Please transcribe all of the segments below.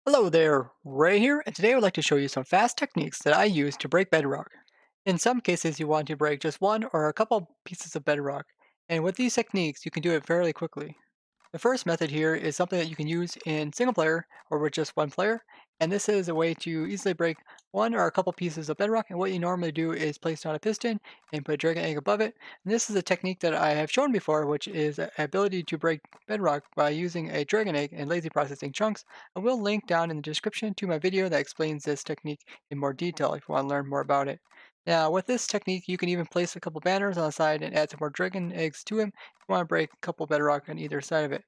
Hello there, Ray here, and today I would like to show you some fast techniques that I use to break bedrock. In some cases, you want to break just one or a couple pieces of bedrock, and with these techniques, you can do it fairly quickly. The first method here is something that you can use in single player or with just one player, and this is a way to easily break one or a couple pieces of bedrock. And what you normally do is place down a piston and put a dragon egg above it. And this is a technique that I have shown before, which is the ability to break bedrock by using a dragon egg and lazy processing chunks. I will link down in the description to my video that explains this technique in more detail if you want to learn more about it. Now, with this technique, you can even place a couple banners on the side and add some more dragon eggs to them if you want to break a couple bedrock on either side of it.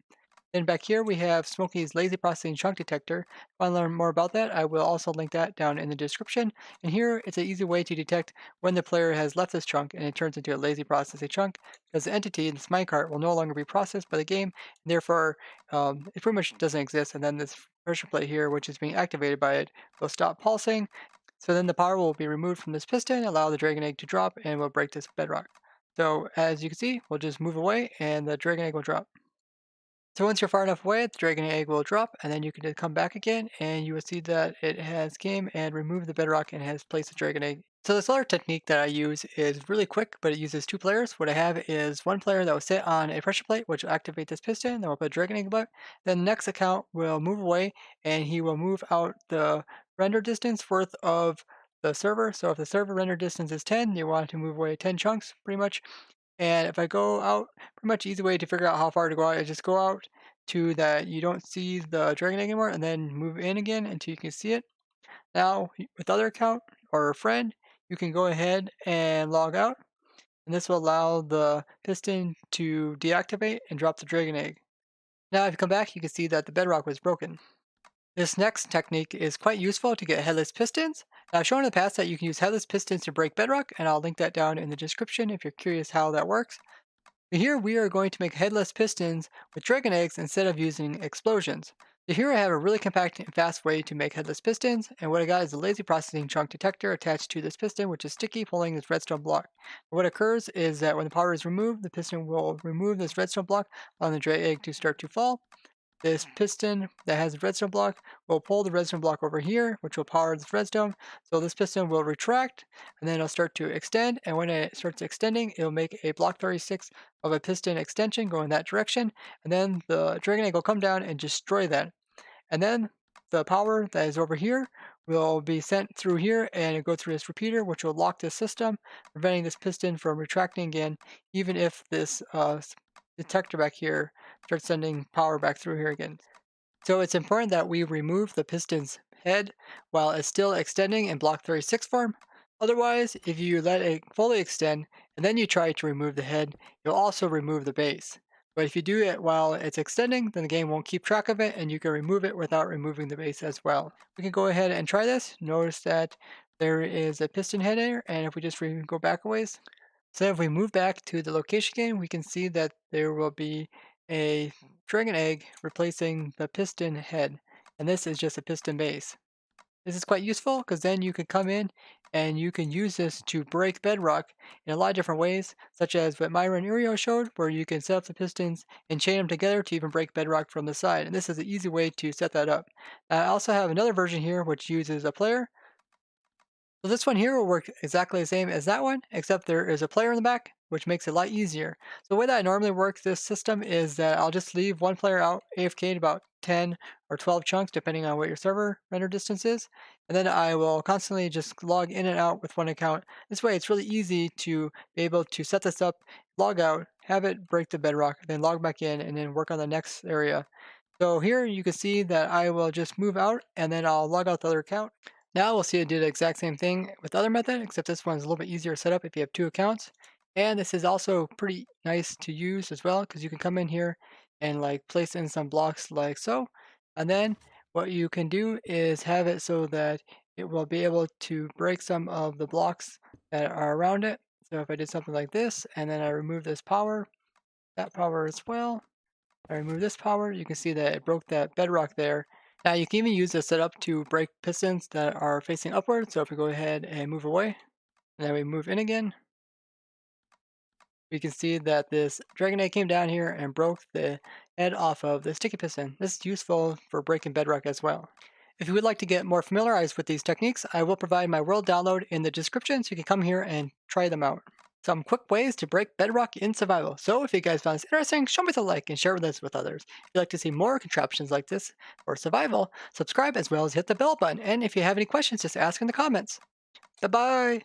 Then back here we have Smokey's lazy processing chunk detector. If you want to learn more about that, I will also link that down in the description. And here it's an easy way to detect when the player has left this chunk and it turns into a lazy processing chunk, because the entity in this minecart will no longer be processed by the game, and therefore it pretty much doesn't exist. And then this pressure plate here, which is being activated by it, will stop pulsing. So then the power will be removed from this piston, allow the dragon egg to drop, and will break this bedrock. So as you can see, we'll just move away and the dragon egg will drop. So once you're far enough away, the dragon egg will drop, and then you can just come back again, and you will see that it has came and removed the bedrock and has placed the dragon egg. So this other technique that I use is really quick, but it uses two players. What I have is one player that will sit on a pressure plate, which will activate this piston, then we'll put a dragon egg above it. Then the next account will move away, and he will move out the render distance worth of the server. So if the server render distance is 10, you want to move away 10 chunks, pretty much. And if I go out, pretty much easy way to figure out how far to go out is just go out to that you don't see the dragon egg anymore and then move in again until you can see it. Now, with other account or a friend, you can go ahead and log out, and this will allow the piston to deactivate and drop the dragon egg. Now, if you come back, you can see that the bedrock was broken. This next technique is quite useful to get headless pistons. Now, I've shown in the past that you can use headless pistons to break bedrock, and I'll link that down in the description if you're curious how that works. Here we are going to make headless pistons with dragon eggs instead of using explosions. So here I have a really compact and fast way to make headless pistons, and what I got is a lazy processing chunk detector attached to this piston, which is sticky, pulling this redstone block. What occurs is that when the power is removed, the piston will remove this redstone block, allowing the dragon egg to start to fall. This piston that has a redstone block will pull the redstone block over here, which will power this redstone. So this piston will retract, and then it'll start to extend. And when it starts extending, it'll make a block 36 of a piston extension going that direction. And then the dragon egg will come down and destroy that. And then the power that is over here will be sent through here and it go through this repeater, which will lock this system, preventing this piston from retracting again, even if this detector back here starts sending power back through here again. So it's important that we remove the piston's head while it's still extending in block 36 form. Otherwise, if you let it fully extend and then you try to remove the head, you'll also remove the base. But if you do it while it's extending, then the game won't keep track of it and you can remove it without removing the base as well. We can go ahead and try this. Notice that there is a piston head here, and if we just go back a ways, so if we move back to the location again, we can see that there will be a dragon egg replacing the piston head, and this is just a piston base. This is quite useful because then you can come in and you can use this to break bedrock in a lot of different ways, such as what Myra and Uriel showed, where you can set up the pistons and chain them together to even break bedrock from the side. And this is an easy way to set that up. I also have another version here which uses a player. So this one here will work exactly the same as that one, except there is a player in the back, which makes it a lot easier. So the way that I normally work this system is that I'll just leave one player out AFK at about 10 or 12 chunks, depending on what your server render distance is. And then I will constantly just log in and out with one account. This way it's really easy to be able to set this up, log out, have it break the bedrock, then log back in, and then work on the next area. So here you can see that I will just move out and then I'll log out the other account. Now we'll see it do the exact same thing with the other method, except this one's a little bit easier to set up if you have two accounts. And this is also pretty nice to use as well, because you can come in here and like place in some blocks like so. And then what you can do is have it so that it will be able to break some of the blocks that are around it. So if I did something like this, and then I remove this power, that power as well, I remove this power, you can see that it broke that bedrock there. Now you can even use this setup to break pistons that are facing upward. So if we go ahead and move away, and then we move in again, we can see that this dragon egg came down here and broke the head off of the sticky piston. This is useful for breaking bedrock as well. If you would like to get more familiarized with these techniques, I will provide my world download in the description so you can come here and try them out. Some quick ways to break bedrock in survival. So if you guys found this interesting, show me the like and share this with others. If you'd like to see more contraptions like this for survival, subscribe as well as hit the bell button. And if you have any questions, just ask in the comments. Bye bye!